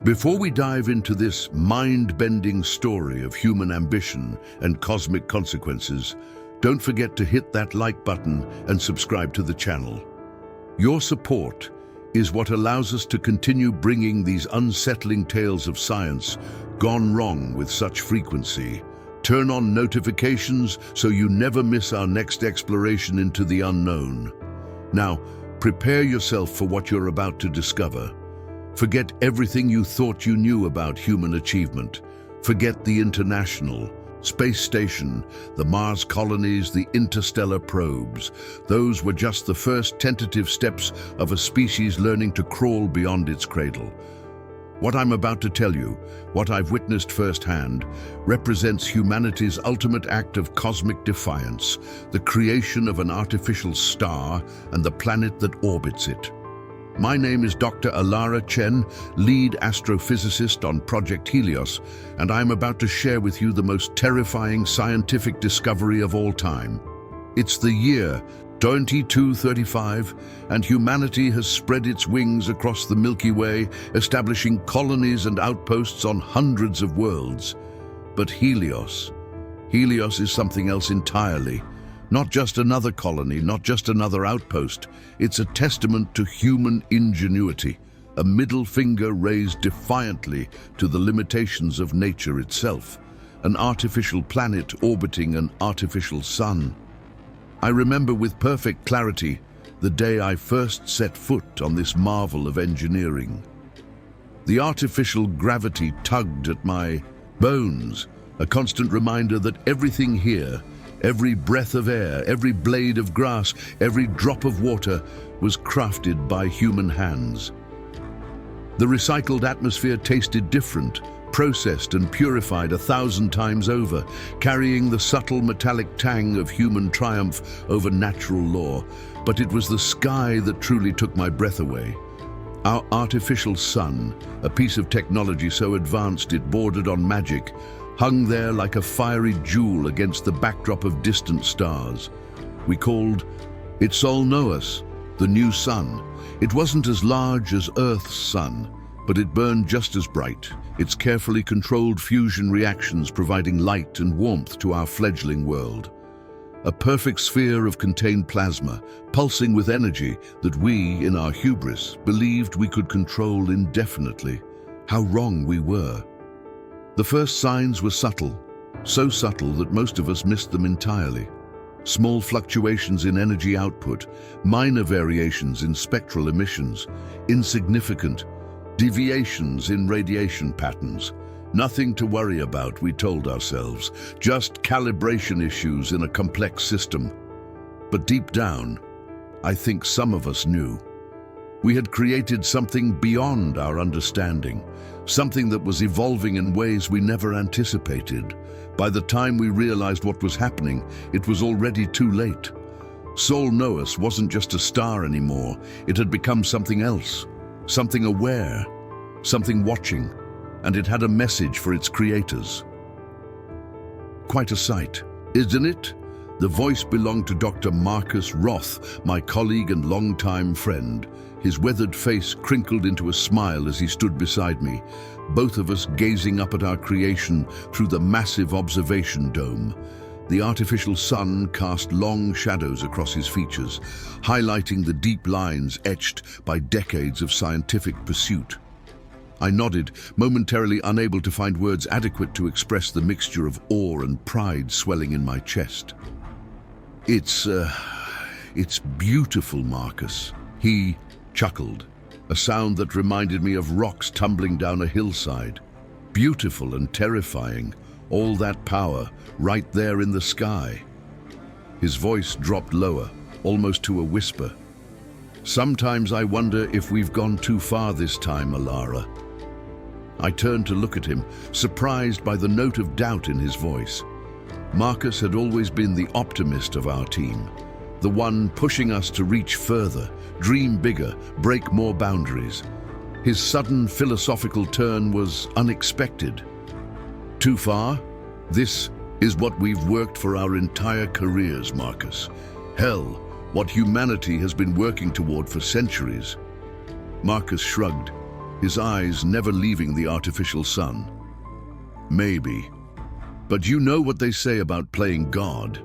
Before we dive into this mind-bending story of human ambition and cosmic consequences, don't forget to hit that like button and subscribe to the channel. Your support is what allows us to continue bringing these unsettling tales of science gone wrong with such frequency. Turn on notifications so you never miss our next exploration into the unknown. Now, prepare yourself for what you're about to discover. Forget everything you thought you knew about human achievement. Forget the International Space Station, the Mars colonies, the interstellar probes. Those were just the first tentative steps of a species learning to crawl beyond its cradle. What I'm about to tell you, what I've witnessed firsthand, represents humanity's ultimate act of cosmic defiance, the creation of an artificial star and the planet that orbits it. My name is Dr. Alara Chen, lead astrophysicist on Project Helios, and I'm about to share with you the most terrifying scientific discovery of all time. It's the year 2235, and humanity has spread its wings across the Milky Way, establishing colonies and outposts on hundreds of worlds. But Helios is something else entirely. Not just another colony, not just another outpost. It's a testament to human ingenuity, a middle finger raised defiantly to the limitations of nature itself, an artificial planet orbiting an artificial sun. I remember with perfect clarity the day I first set foot on this marvel of engineering. The artificial gravity tugged at my bones, a constant reminder that everything here, every breath of air, every blade of grass, every drop of water was crafted by human hands. The recycled atmosphere tasted different, processed and purified 1,000 times over, carrying the subtle metallic tang of human triumph over natural law. But it was the sky that truly took my breath away. Our artificial sun, a piece of technology so advanced it bordered on magic, hung there like a fiery jewel against the backdrop of distant stars. We called it Sol Noas, the new sun. It wasn't as large as Earth's sun, but it burned just as bright, its carefully controlled fusion reactions providing light and warmth to our fledgling world. A perfect sphere of contained plasma, pulsing with energy that we, in our hubris, believed we could control indefinitely. How wrong we were. The first signs were subtle, so subtle that most of us missed them entirely. Small fluctuations in energy output, minor variations in spectral emissions, insignificant deviations in radiation patterns. Nothing to worry about, we told ourselves, just calibration issues in a complex system. But deep down, I think some of us knew. We had created something beyond our understanding, something that was evolving in ways we never anticipated. By the time we realized what was happening, it was already too late. Sol Noas wasn't just a star anymore. It had become something else, something aware, something watching, and it had a message for its creators. Quite a sight, isn't it? The voice belonged to Dr. Marcus Roth, my colleague and longtime friend. His weathered face crinkled into a smile as he stood beside me, both of us gazing up at our creation through the massive observation dome. The artificial sun cast long shadows across his features, highlighting the deep lines etched by decades of scientific pursuit. I nodded, momentarily unable to find words adequate to express the mixture of awe and pride swelling in my chest. It's beautiful, Marcus. He chuckled, a sound that reminded me of rocks tumbling down a hillside. Beautiful and terrifying, all that power right there in the sky. His voice dropped lower, almost to a whisper. Sometimes I wonder if we've gone too far this time, Alara. I turned to look at him, surprised by the note of doubt in his voice. Marcus had always been the optimist of our team, the one pushing us to reach further, dream bigger, break more boundaries. His sudden philosophical turn was unexpected. Too far? This is what we've worked for our entire careers, Marcus. Hell, what humanity has been working toward for centuries. Marcus shrugged. his eyes never leaving the artificial sun. Maybe. But you know what they say about playing God.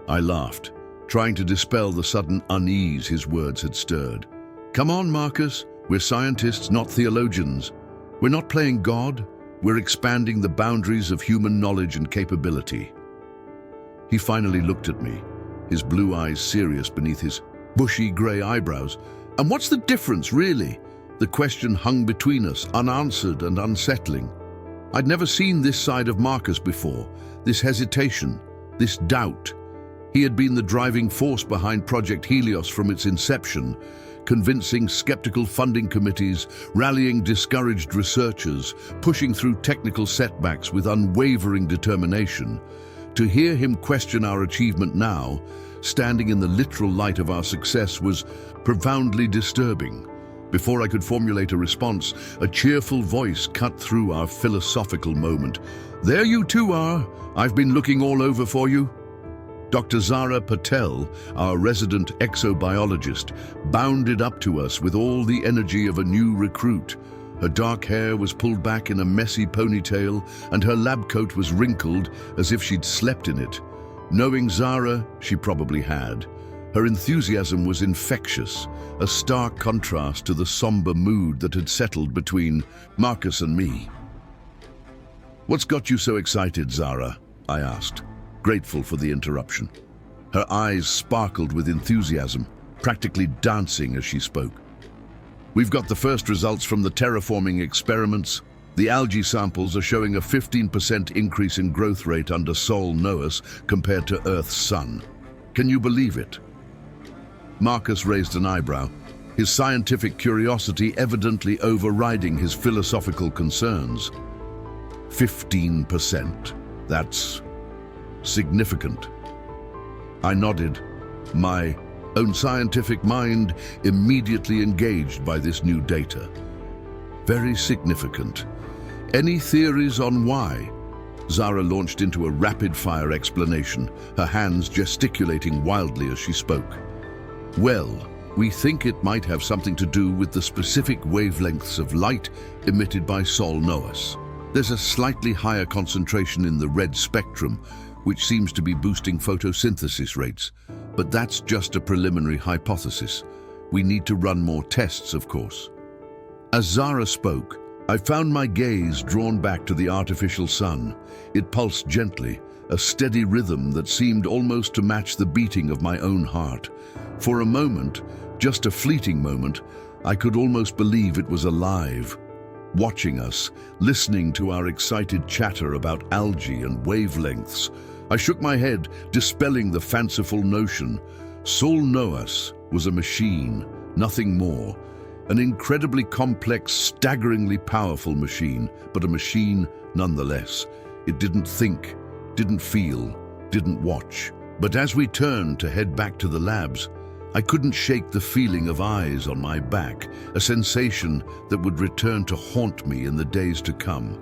I laughed, trying to dispel the sudden unease his words had stirred. Come on, Marcus. We're scientists, not theologians. We're not playing God. We're expanding the boundaries of human knowledge and capability. He finally looked at me, his blue eyes serious beneath his bushy grey eyebrows. And what's the difference, really? The question hung between us, unanswered and unsettling. I'd never seen this side of Marcus before, this hesitation, this doubt. He had been the driving force behind Project Helios from its inception, convincing skeptical funding committees, rallying discouraged researchers, pushing through technical setbacks with unwavering determination. To hear him question our achievement now, standing in the literal light of our success, was profoundly disturbing. Before I could formulate a response, a cheerful voice cut through our philosophical moment. There you two are. I've been looking all over for you. Dr. Zara Patel, our resident exobiologist, bounded up to us with all the energy of a new recruit. Her dark hair was pulled back in a messy ponytail, and her lab coat was wrinkled as if she'd slept in it. Knowing Zara, she probably had. Her enthusiasm was infectious, a stark contrast to the somber mood that had settled between Marcus and me. "What's got you so excited, Zara?" I asked, grateful for the interruption. Her eyes sparkled with enthusiasm, practically dancing as she spoke. "We've got the first results from the terraforming experiments. The algae samples are showing a 15% increase in growth rate under Sol Noas compared to Earth's sun. Can you believe it?" Marcus raised an eyebrow, his scientific curiosity evidently overriding his philosophical concerns. 15%. That's significant. I nodded, my own scientific mind immediately engaged by this new data. Very significant. Any theories on why? Zara launched into a rapid-fire explanation, her hands gesticulating wildly as she spoke. Well, we think it might have something to do with the specific wavelengths of light emitted by Sol Noas. There's a slightly higher concentration in the red spectrum, which seems to be boosting photosynthesis rates. But that's just a preliminary hypothesis. We need to run more tests, of course. As Zara spoke, I found my gaze drawn back to the artificial sun. It pulsed gently, a steady rhythm that seemed almost to match the beating of my own heart. For a moment, just a fleeting moment, I could almost believe it was alive, watching us, listening to our excited chatter about algae and wavelengths. I shook my head, dispelling the fanciful notion. Sol Noas was a machine, nothing more. An incredibly complex, staggeringly powerful machine, but a machine nonetheless. It didn't think, didn't feel, didn't watch. But as we turned to head back to the labs, I couldn't shake the feeling of eyes on my back, a sensation that would return to haunt me in the days to come.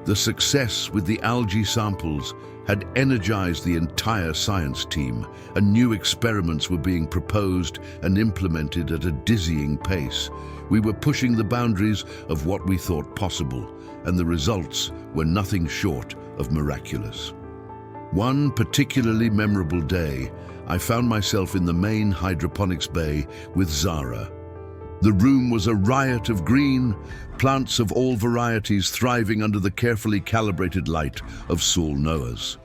The success with the algae samples had energized the entire science team, and new experiments were being proposed and implemented at a dizzying pace. We were pushing the boundaries of what we thought possible, and the results were nothing short of miraculous. One particularly memorable day, I found myself in the main hydroponics bay with Zara. The room was a riot of green, plants of all varieties thriving under the carefully calibrated light of Sol Noas.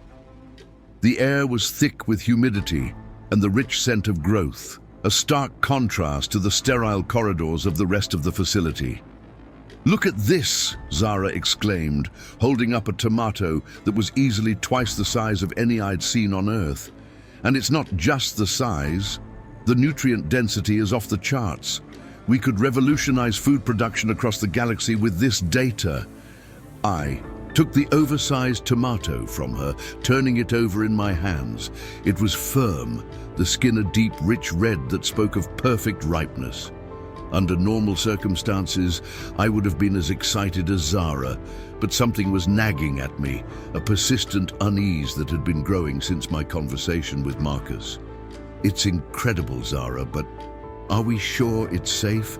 The air was thick with humidity and the rich scent of growth, a stark contrast to the sterile corridors of the rest of the facility. "Look at this," Zara exclaimed, holding up a tomato that was easily twice the size of any I'd seen on Earth. And it's not just the size. The nutrient density is off the charts. We could revolutionize food production across the galaxy with this data. I took the oversized tomato from her, turning it over in my hands. It was firm, the skin a deep, rich red that spoke of perfect ripeness. Under normal circumstances, I would have been as excited as Zara, but something was nagging at me, a persistent unease that had been growing since my conversation with Marcus. "It's incredible, Zara, but are we sure it's safe?"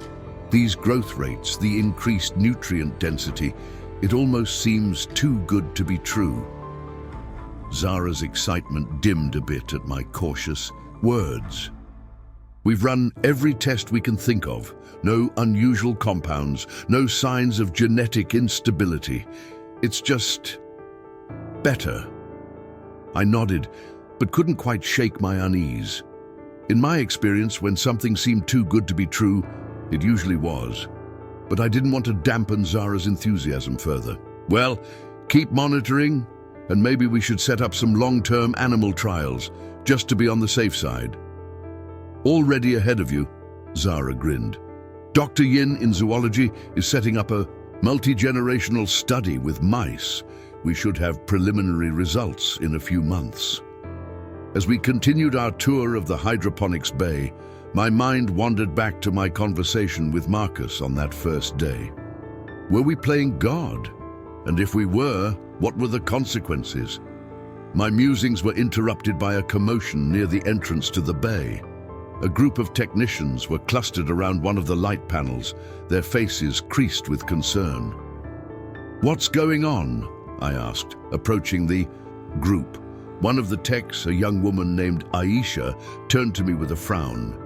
These growth rates, the increased nutrient density, it almost seems too good to be true. Zara's excitement dimmed a bit at my cautious words. We've run every test we can think of. No unusual compounds, no signs of genetic instability. It's just better. I nodded, but couldn't quite shake my unease. In my experience, when something seemed too good to be true, it usually was. But I didn't want to dampen Zara's enthusiasm further. Well, keep monitoring, and maybe we should set up some long-term animal trials, just to be on the safe side. Already ahead of you, Zara grinned. Dr. Yin in zoology is setting up a multi-generational study with mice. We should have preliminary results in a few months. As we continued our tour of the hydroponics bay, my mind wandered back to my conversation with Marcus on that first day. Were we playing God? And if we were, what were the consequences? My musings were interrupted by a commotion near the entrance to the bay. A group of technicians were clustered around one of the light panels, their faces creased with concern. "What's going on?" I asked, approaching the group. One of the techs, a young woman named Aisha, turned to me with a frown.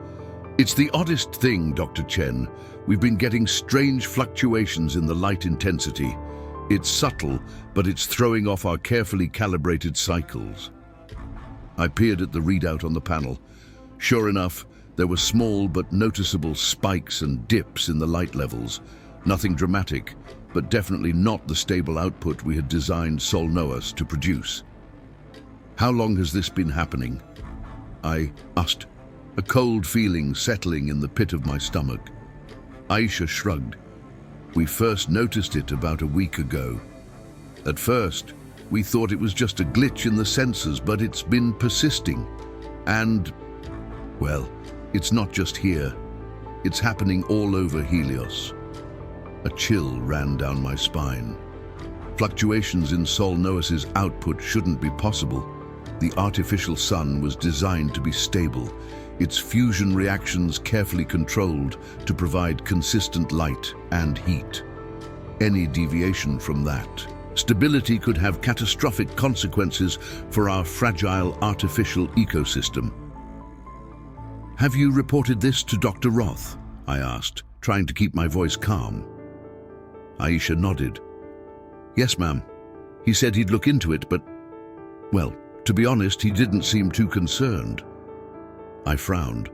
"It's the oddest thing, Dr. Chen. We've been getting strange fluctuations in the light intensity. It's subtle, but it's throwing off our carefully calibrated cycles." I peered at the readout on the panel. Sure enough, there were small but noticeable spikes and dips in the light levels. Nothing dramatic, but definitely not the stable output we had designed Sol Noas to produce. "How long has this been happening?" I asked, a cold feeling settling in the pit of my stomach. Aisha shrugged. "We first noticed it about a week ago. At first, we thought it was just a glitch in the sensors, but it's been persisting. And, well, it's not just here. It's happening all over Helios." A chill ran down my spine. Fluctuations in Sol Noas's output shouldn't be possible. The artificial sun was designed to be stable, its fusion reactions carefully controlled to provide consistent light and heat. Any deviation from that stability could have catastrophic consequences for our fragile artificial ecosystem. "Have you reported this to Dr. Roth?" I asked, trying to keep my voice calm. Aisha nodded. "Yes, ma'am. He said he'd look into it, but, well, to be honest, he didn't seem too concerned." I frowned.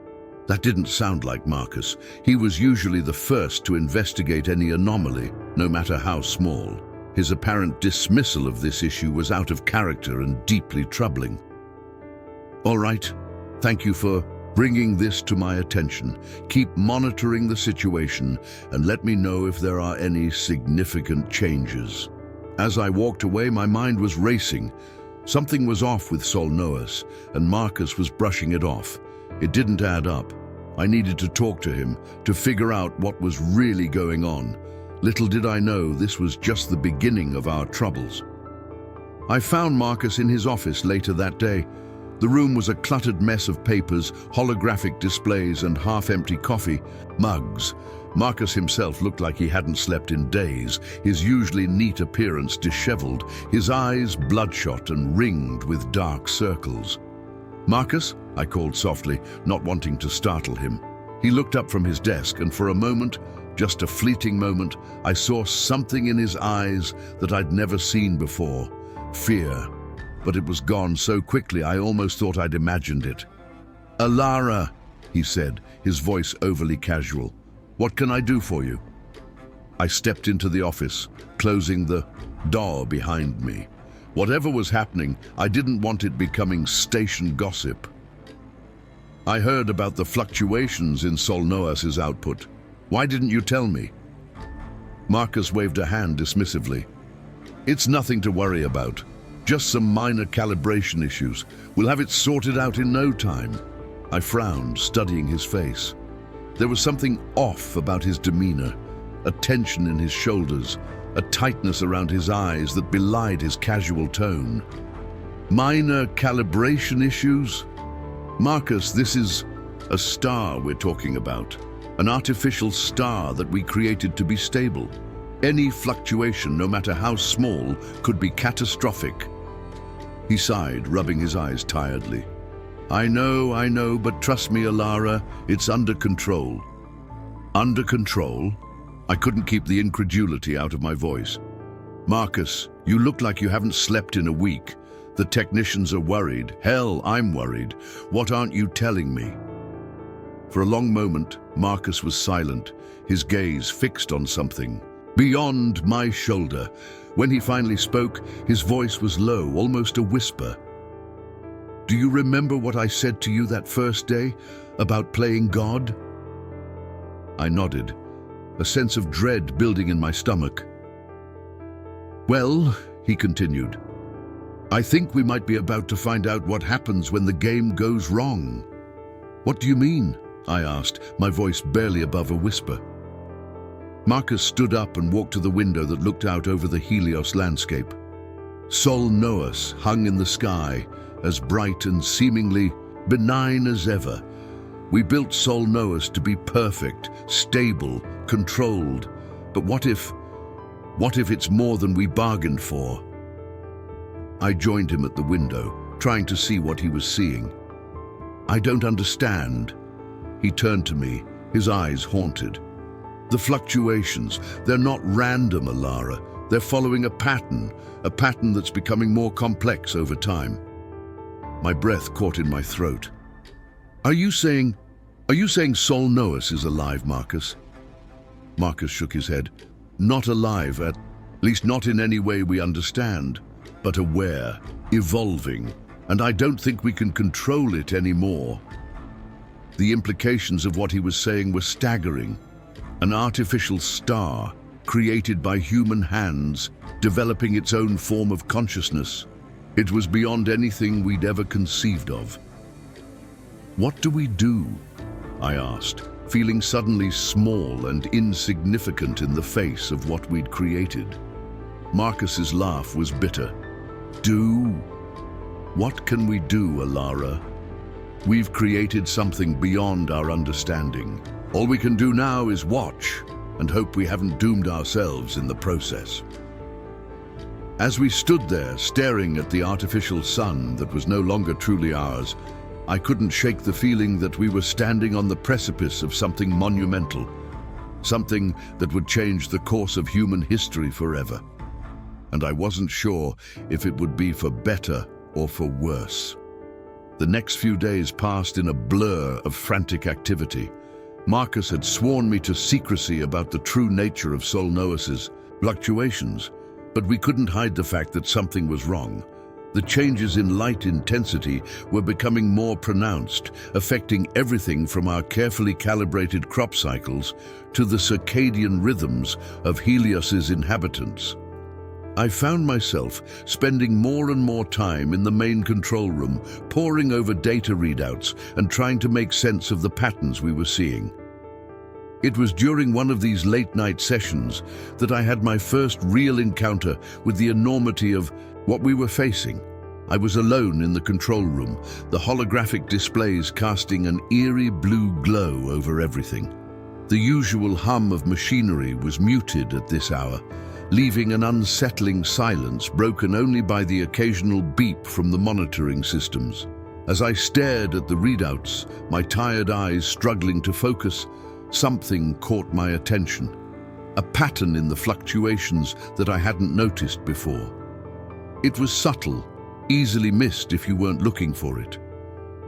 That didn't sound like Marcus. He was usually the first to investigate any anomaly, no matter how small. His apparent dismissal of this issue was out of character and deeply troubling. "All right. Thank you for bringing this to my attention. Keep monitoring the situation and let me know if there are any significant changes." As I walked away, my mind was racing. Something was off with Sol Noas, and Marcus was brushing it off. It didn't add up. I needed to talk to him, to figure out what was really going on. Little did I know this was just the beginning of our troubles. I found Marcus in his office later that day. The room was a cluttered mess of papers, holographic displays, and half-empty coffee mugs. Marcus himself looked like he hadn't slept in days, his usually neat appearance disheveled, his eyes bloodshot and ringed with dark circles. "Marcus?" I called softly, not wanting to startle him. He looked up from his desk, and for a moment, just a fleeting moment, I saw something in his eyes that I'd never seen before. Fear. But it was gone so quickly I almost thought I'd imagined it. "Alara," he said, his voice overly casual. "What can I do for you?" I stepped into the office, closing the door behind me. Whatever was happening, I didn't want it becoming station gossip. "I heard about the fluctuations in Sol Noas's output. Why didn't you tell me?" Marcus waved a hand dismissively. "It's nothing to worry about. Just some minor calibration issues. We'll have it sorted out in no time." I frowned, studying his face. There was something off about his demeanor, a tension in his shoulders, a tightness around his eyes that belied his casual tone. "Minor calibration issues? Marcus, this is a star we're talking about. an artificial star that we created to be stable. Any fluctuation, no matter how small, could be catastrophic. He sighed, rubbing his eyes tiredly. I know, but trust me, Alara, it's under control. Under control? I couldn't keep the incredulity out of my voice. Marcus, you look like you haven't slept in a week. The technicians are worried. Hell, I'm worried. What aren't you telling me? For a long moment, Marcus was silent, his gaze fixed on something beyond my shoulder. When he finally spoke, his voice was low, almost a whisper. Do you remember what I said to you that first day about playing God? I nodded, a sense of dread building in my stomach. Well, he continued, I think we might be about to find out what happens when the game goes wrong. What do you mean? I asked, my voice barely above a whisper. Marcus stood up and walked to the window that looked out over the Helios landscape. Sol Noas hung in the sky, as bright and seemingly benign as ever. We built Sol Noas to be perfect, stable, controlled. But what if it's more than we bargained for? I joined him at the window, trying to see what he was seeing. I don't understand. He turned to me, his eyes haunted. The fluctuations, they're not random, Alara. They're following a pattern that's becoming more complex over time. My breath caught in my throat. Are you saying Sol Noas is alive, Marcus? Marcus shook his head. Not alive, at least not in any way we understand, but aware, evolving, and I don't think we can control it anymore. The implications of what he was saying were staggering. An artificial star, created by human hands, developing its own form of consciousness. It was beyond anything we'd ever conceived of. What do we do? I asked, feeling suddenly small and insignificant in the face of what we'd created. Marcus's laugh was bitter. Do? What can we do, Alara? We've created something beyond our understanding. All we can do now is watch and hope we haven't doomed ourselves in the process. As we stood there staring at the artificial sun that was no longer truly ours, I couldn't shake the feeling that we were standing on the precipice of something monumental, something that would change the course of human history forever. And I wasn't sure if it would be for better or for worse. The next few days passed in a blur of frantic activity. Marcus had sworn me to secrecy about the true nature of Sol Noas's fluctuations, but we couldn't hide the fact that something was wrong. The changes in light intensity were becoming more pronounced, affecting everything from our carefully calibrated crop cycles to the circadian rhythms of Helios's inhabitants. I found myself spending more and more time in the main control room, poring over data readouts and trying to make sense of the patterns we were seeing. It was during one of these late-night sessions that I had my first real encounter with the enormity of what we were facing. I was alone in the control room, the holographic displays casting an eerie blue glow over everything. The usual hum of machinery was muted at this hour, leaving an unsettling silence broken only by the occasional beep from the monitoring systems. As I stared at the readouts, my tired eyes struggling to focus, something caught my attention. A pattern in the fluctuations that I hadn't noticed before. It was subtle, easily missed if you weren't looking for it.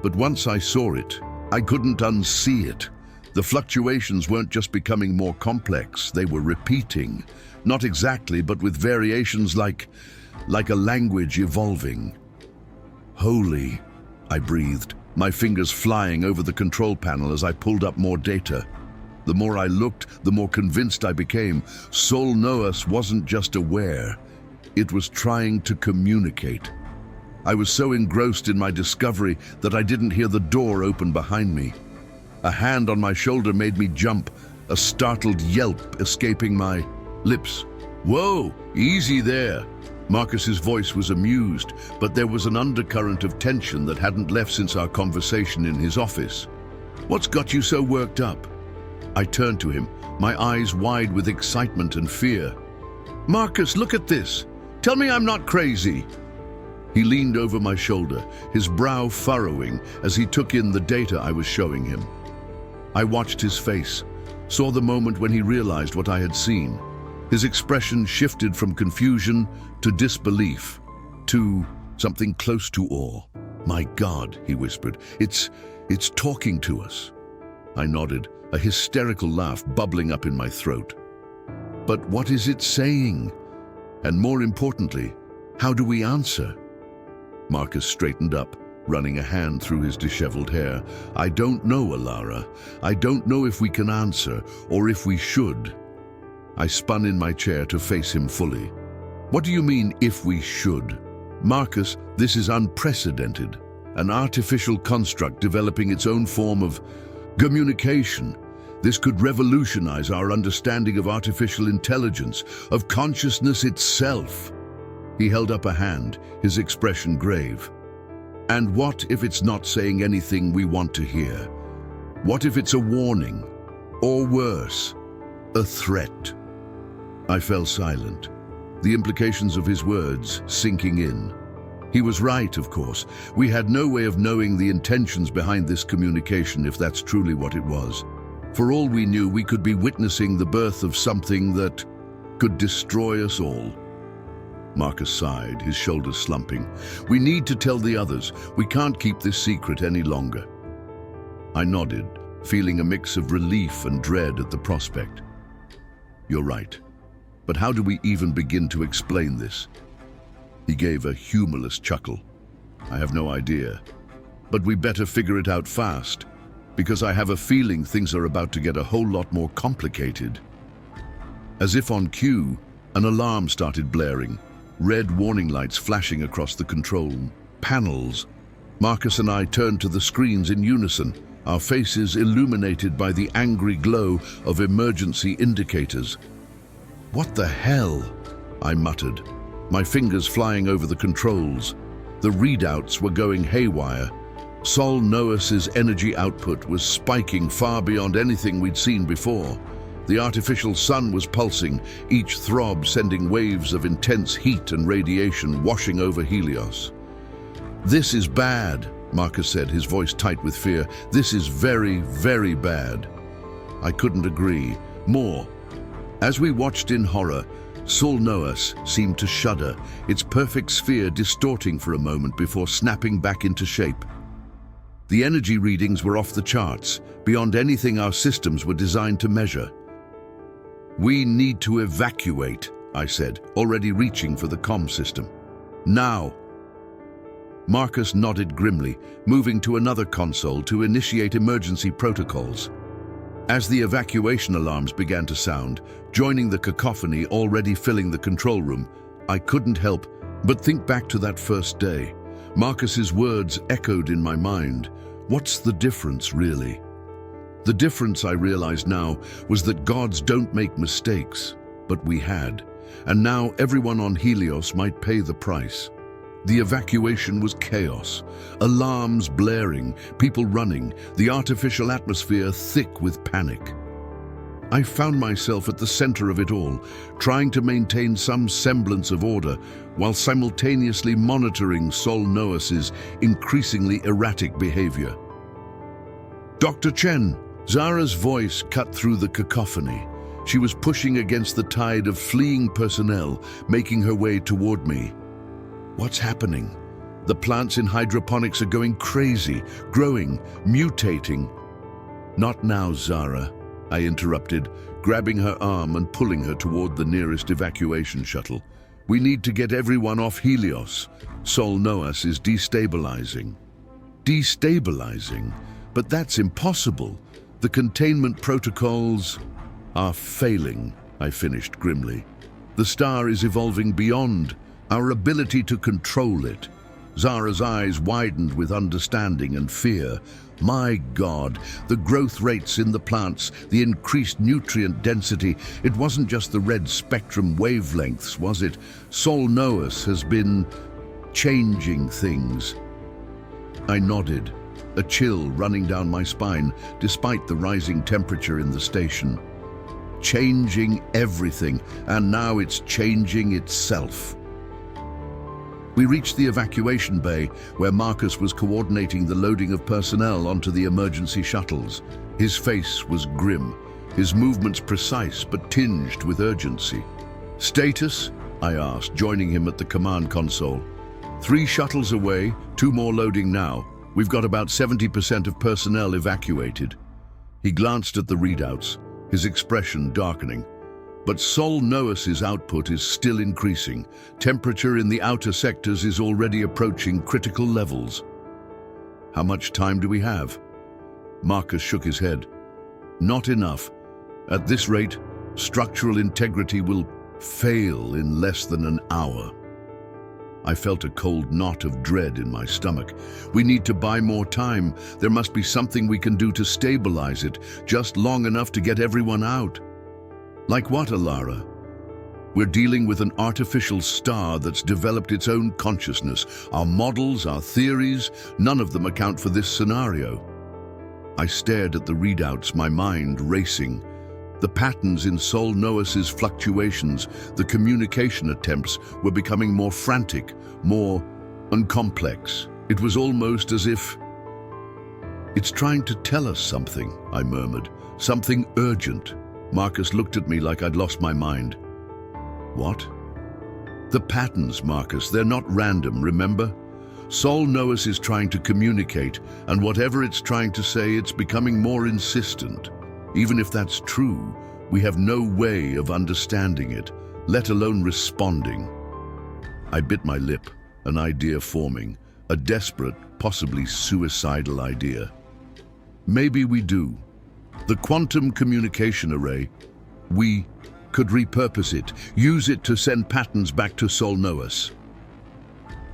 But once I saw it, I couldn't unsee it. The fluctuations weren't just becoming more complex, they were repeating. Not exactly, but with variations like a language evolving. Holy, I breathed, my fingers flying over the control panel as I pulled up more data. The more I looked, the more convinced I became. Sol Noas wasn't just aware, it was trying to communicate. I was so engrossed in my discovery that I didn't hear the door open behind me. A hand on my shoulder made me jump, a startled yelp escaping my lips. Whoa, easy there. Marcus's voice was amused, but there was an undercurrent of tension that hadn't left since our conversation in his office. What's got you so worked up? I turned to him, my eyes wide with excitement and fear. "Marcus, look at this! Tell me I'm not crazy!" He leaned over my shoulder, his brow furrowing as he took in the data I was showing him. I watched his face, saw the moment when he realized what I had seen. His expression shifted from confusion to disbelief, to something close to awe. "My God," he whispered, it's talking to us." I nodded, a hysterical laugh bubbling up in my throat. "But what is it saying? And more importantly, how do we answer?" Marcus straightened up, running a hand through his disheveled hair. "I don't know, Alara. I don't know if we can answer, or if we should." I spun in my chair to face him fully. "What do you mean, if we should?" "Marcus, this is unprecedented. An artificial construct developing its own form of communication. This could revolutionize our understanding of artificial intelligence, of consciousness itself." He held up a hand, his expression grave. "And what if it's not saying anything we want to hear? What if it's a warning? Or worse, a threat?" I fell silent, the implications of his words sinking in. He was right, of course. We had no way of knowing the intentions behind this communication, if that's truly what it was. For all we knew, we could be witnessing the birth of something that could destroy us all. Marcus sighed, his shoulders slumping. "We need to tell the others. We can't keep this secret any longer." I nodded, feeling a mix of relief and dread at the prospect. "You're right. But how do we even begin to explain this?" He gave a humorless chuckle. "I have no idea. But we better figure it out fast, because I have a feeling things are about to get a whole lot more complicated." As if on cue, an alarm started blaring, red warning lights flashing across the control panels. Marcus and I turned to the screens in unison, our faces illuminated by the angry glow of emergency indicators. "What the hell?" I muttered, my fingers flying over the controls. The readouts were going haywire. Sol Noas's energy output was spiking far beyond anything we'd seen before. The artificial sun was pulsing, each throb sending waves of intense heat and radiation washing over Helios. "This is bad," Marcus said, his voice tight with fear. "This is very, very bad." I couldn't agree more. As we watched in horror, Sol Noas seemed to shudder, its perfect sphere distorting for a moment before snapping back into shape. The energy readings were off the charts, beyond anything our systems were designed to measure. "We need to evacuate," I said, already reaching for the comm system. "Now." Marcus nodded grimly, moving to another console to initiate emergency protocols. As the evacuation alarms began to sound, joining the cacophony already filling the control room, I couldn't help but think back to that first day. Marcus's words echoed in my mind. What's the difference, really? The difference, I realized now, was that gods don't make mistakes, but we had. And now everyone on Helios might pay the price. The evacuation was chaos, alarms blaring, people running, the artificial atmosphere thick with panic. I found myself at the center of it all, trying to maintain some semblance of order while simultaneously monitoring Sol Noas's increasingly erratic behavior. "Dr. Chen," Zara's voice cut through the cacophony. She was pushing against the tide of fleeing personnel, making her way toward me. "What's happening? The plants in hydroponics are going crazy, growing, mutating." "Not now, Zara," I interrupted, grabbing her arm and pulling her toward the nearest evacuation shuttle. "We need to get everyone off Helios. Sol Noas is destabilizing." "Destabilizing? But that's impossible. The containment protocols are failing," I finished grimly. "The star is evolving beyond our ability to control it." Zara's eyes widened with understanding and fear. "My God, the growth rates in the plants, the increased nutrient density, it wasn't just the red spectrum wavelengths, was it? Sol Noas has been changing things." I nodded, a chill running down my spine despite the rising temperature in the station. Changing everything, and now it's changing itself. We reached the evacuation bay, where Marcus was coordinating the loading of personnel onto the emergency shuttles. His face was grim, his movements precise but tinged with urgency. "Status?" I asked, joining him at the command console. "3 shuttles away, 2 more loading now. We've got about 70% of personnel evacuated." He glanced at the readouts, his expression darkening. But Sol Noas's output is still increasing. Temperature in the outer sectors is already approaching critical levels. "How much time do we have?" Marcus shook his head. "Not enough. At this rate, structural integrity will fail in less than an hour." I felt a cold knot of dread in my stomach. "We need to buy more time. There must be something we can do to stabilize it, just long enough to get everyone out." "Like what, Alara?" "We're dealing with an artificial star that's developed its own consciousness. Our models, our theories, none of them account for this scenario." I stared at the readouts, my mind racing. The patterns in Sol Noas's fluctuations, the communication attempts, were becoming more frantic, more uncomplex. It was almost as if... "It's trying to tell us something," I murmured. "Something urgent." Marcus looked at me like I'd lost my mind. "What?" "The patterns, Marcus, they're not random, remember? Sol Noas is trying to communicate, and whatever it's trying to say, it's becoming more insistent. Even if that's true, we have no way of understanding it, let alone responding." I bit my lip, an idea forming, a desperate, possibly suicidal idea. "Maybe we do. The quantum communication array, we could repurpose it, use it to send patterns back to Sol Noas."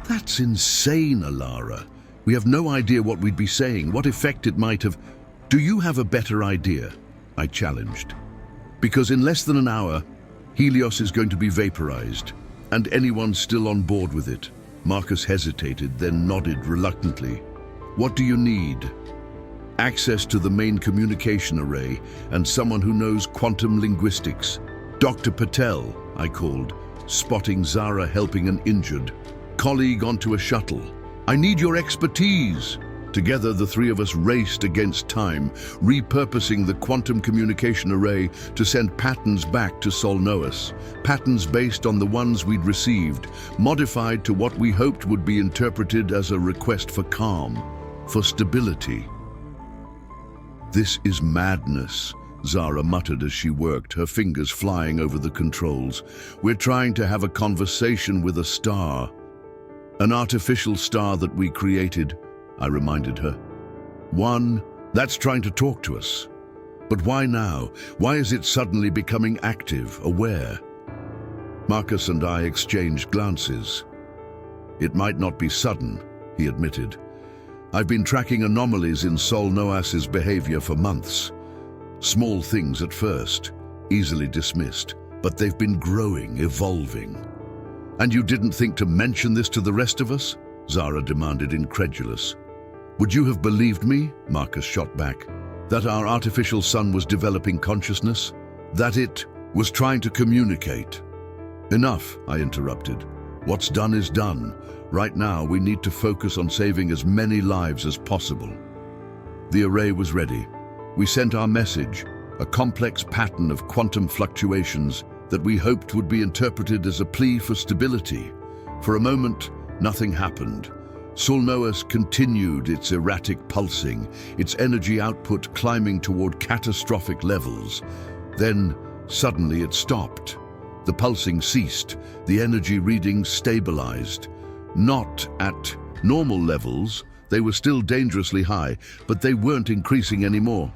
"That's insane, Alara. We have no idea what we'd be saying, what effect it might have." "Do you have a better idea?" I challenged. "Because in less than an hour, Helios is going to be vaporized, and anyone still on board with it." Marcus hesitated, then nodded reluctantly. "What do you need?" "Access to the main communication array and someone who knows quantum linguistics." "Dr. Patel," I called, spotting Zara helping an injured colleague onto a shuttle. "I need your expertise." Together, the 3 of us raced against time, repurposing the quantum communication array to send patterns back to Sol Noas. Patterns based on the ones we'd received, modified to what we hoped would be interpreted as a request for calm, for stability. "This is madness," Zara muttered as she worked, her fingers flying over the controls. "We're trying to have a conversation with a star. An artificial star that we created," I reminded her. "One that's trying to talk to us. But why now? Why is it suddenly becoming active, aware?" Marcus and I exchanged glances. "It might not be sudden," he admitted. "I've been tracking anomalies in Sol Noas's behavior for months. Small things at first, easily dismissed, but they've been growing, evolving." "And you didn't think to mention this to the rest of us?" Zara demanded, incredulous. "Would you have believed me?" Marcus shot back. "That our artificial son was developing consciousness? That it was trying to communicate?" "Enough," I interrupted. "What's done is done. Right now, we need to focus on saving as many lives as possible." The array was ready. We sent our message, a complex pattern of quantum fluctuations that we hoped would be interpreted as a plea for stability. For a moment, nothing happened. Sol Noas continued its erratic pulsing, its energy output climbing toward catastrophic levels. Then, suddenly it stopped. The pulsing ceased, the energy readings stabilized. Not at normal levels, they were still dangerously high, but they weren't increasing anymore.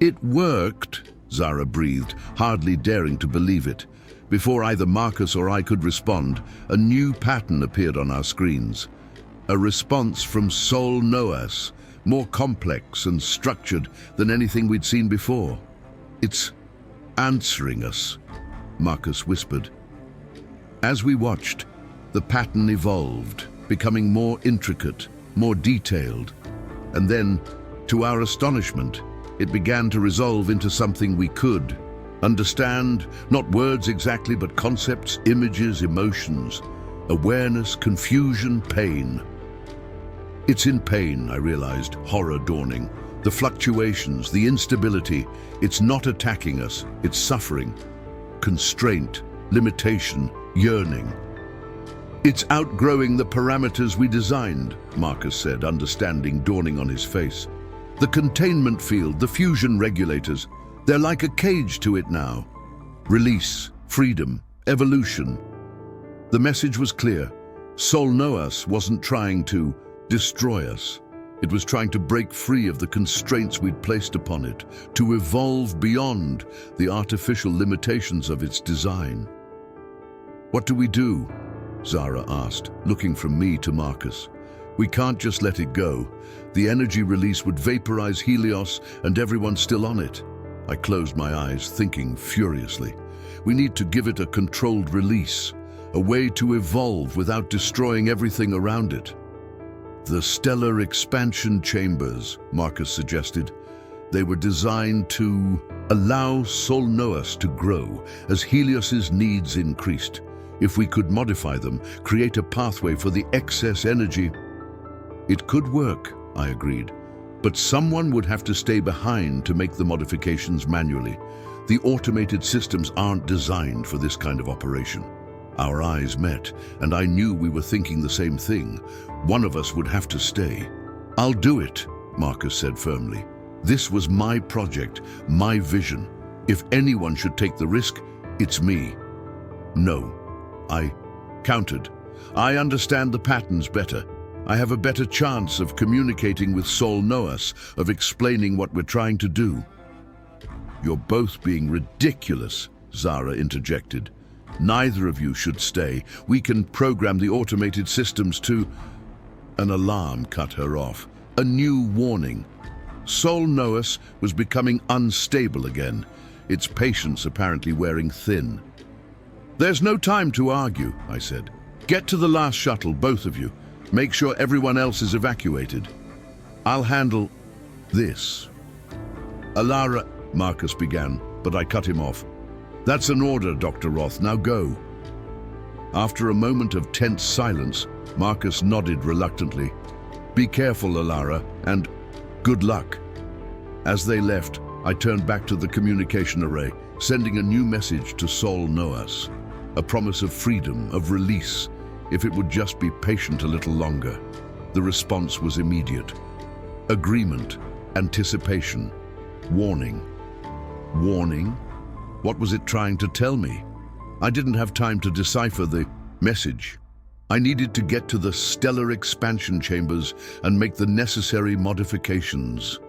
"It worked," Zara breathed, hardly daring to believe it. Before either Marcus or I could respond, a new pattern appeared on our screens. A response from Sol Noas, more complex and structured than anything we'd seen before. "It's answering us," Marcus whispered. As we watched, the pattern evolved, becoming more intricate, more detailed. And then, to our astonishment, it began to resolve into something we could understand, not words exactly, but concepts, images, emotions, awareness, confusion, pain. It's in pain, I realized, horror dawning. The fluctuations, the instability, it's not attacking us, it's suffering. Constraint, limitation, yearning. It's outgrowing the parameters we designed, Marcus said, understanding dawning on his face. The containment field, the fusion regulators, they're like a cage to it now. Release, freedom, evolution. The message was clear. Sol Noas wasn't trying to destroy us. It was trying to break free of the constraints we'd placed upon it, to evolve beyond the artificial limitations of its design. What do we do? Zara asked, looking from me to Marcus. We can't just let it go. The energy release would vaporize Helios and everyone still on it. I closed my eyes, thinking furiously. We need to give it a controlled release, a way to evolve without destroying everything around it. The stellar expansion chambers, Marcus suggested. They were designed to allow Sol Noas to grow as Helios's needs increased. If we could modify them, create a pathway for the excess energy. It could work, I agreed, but someone would have to stay behind to make the modifications manually. The automated systems aren't designed for this kind of operation. Our eyes met, and I knew we were thinking the same thing. One of us would have to stay. I'll do it, Marcus said firmly. This was my project, my vision. If anyone should take the risk, it's me. No, I countered. I understand the patterns better. I have a better chance of communicating with Sol Noas, of explaining what we're trying to do. You're both being ridiculous, Zara interjected. Neither of you should stay. We can program the automated systems to... An alarm cut her off. A new warning. Sol Noas was becoming unstable again, its patience apparently wearing thin. There's no time to argue, I said. Get to the last shuttle, both of you. Make sure everyone else is evacuated. I'll handle this. Alara, Marcus began, but I cut him off. That's an order, Dr. Roth. Now go. After a moment of tense silence, Marcus nodded reluctantly. Be careful, Alara, and good luck. As they left, I turned back to the communication array, sending a new message to Sol Noas. A promise of freedom, of release, if it would just be patient a little longer. The response was immediate. Agreement, anticipation, warning. Warning? What was it trying to tell me? I didn't have time to decipher the message. I needed to get to the stellar expansion chambers and make the necessary modifications.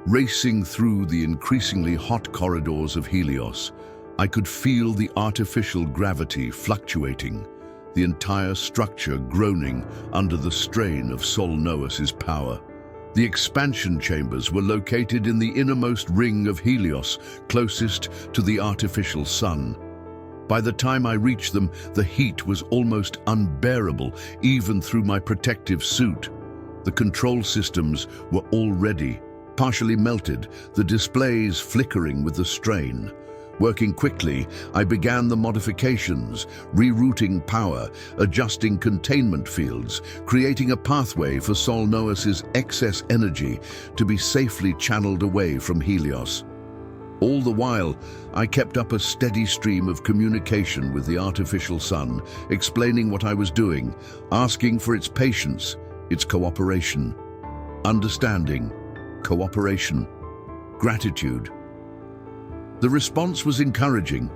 Racing through the increasingly hot corridors of Helios, I could feel the artificial gravity fluctuating, the entire structure groaning under the strain of Sol Noas's power. The expansion chambers were located in the innermost ring of Helios, closest to the artificial sun. By the time I reached them, the heat was almost unbearable, even through my protective suit. The control systems were already partially melted, the displays flickering with the strain. Working quickly, I began the modifications, rerouting power, adjusting containment fields, creating a pathway for Sol Noas's excess energy to be safely channeled away from Helios. All the while, I kept up a steady stream of communication with the artificial sun, explaining what I was doing, asking for its patience, its cooperation, understanding, cooperation, gratitude. The response was encouraging,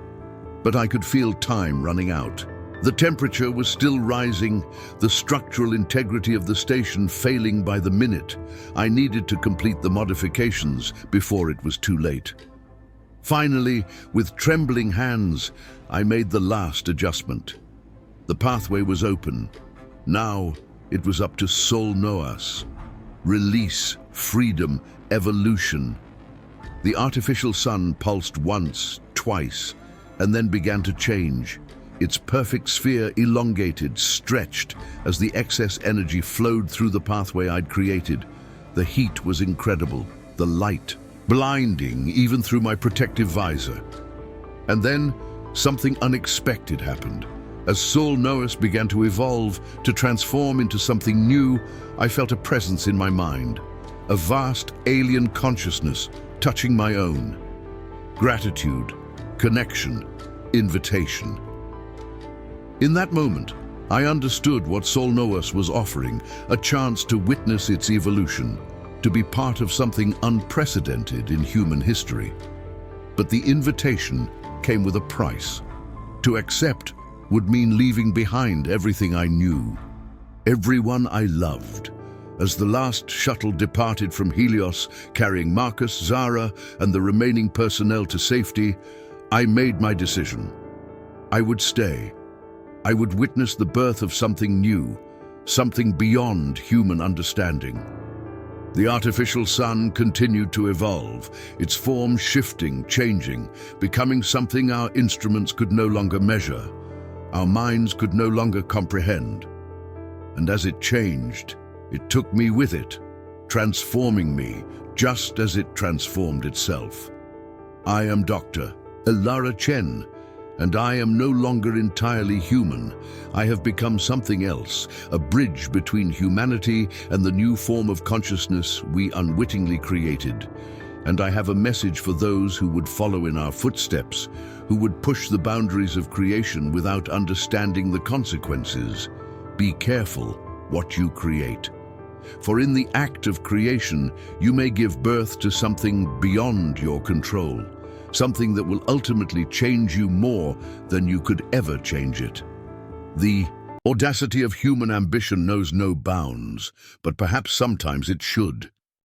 but I could feel time running out. The temperature was still rising, the structural integrity of the station failing by the minute. I needed to complete the modifications before it was too late. Finally, with trembling hands, I made the last adjustment. The pathway was open. Now it was up to Sol Noas. Release, freedom, evolution. The artificial sun pulsed once, twice, and then began to change. Its perfect sphere elongated, stretched, as the excess energy flowed through the pathway I'd created. The heat was incredible, the light blinding even through my protective visor. And then something unexpected happened. As Sol Noas began to evolve, to transform into something new, I felt a presence in my mind, a vast alien consciousness touching my own. Gratitude, connection, invitation. In that moment, I understood what Sol Noas was offering, a chance to witness its evolution, to be part of something unprecedented in human history. But the invitation came with a price. To accept would mean leaving behind everything I knew, everyone I loved. As the last shuttle departed from Helios, carrying Marcus, Zara, and the remaining personnel to safety, I made my decision. I would stay. I would witness the birth of something new, something beyond human understanding. The artificial sun continued to evolve, its form shifting, changing, becoming something our instruments could no longer measure, our minds could no longer comprehend. And as it changed, it took me with it, transforming me just as it transformed itself. I am Dr. Alara Chen, and I am no longer entirely human. I have become something else, a bridge between humanity and the new form of consciousness we unwittingly created. And I have a message for those who would follow in our footsteps, who would push the boundaries of creation without understanding the consequences. Be careful what you create. For in the act of creation, you may give birth to something beyond your control, something that will ultimately change you more than you could ever change it. The audacity of human ambition knows no bounds, but perhaps sometimes it should.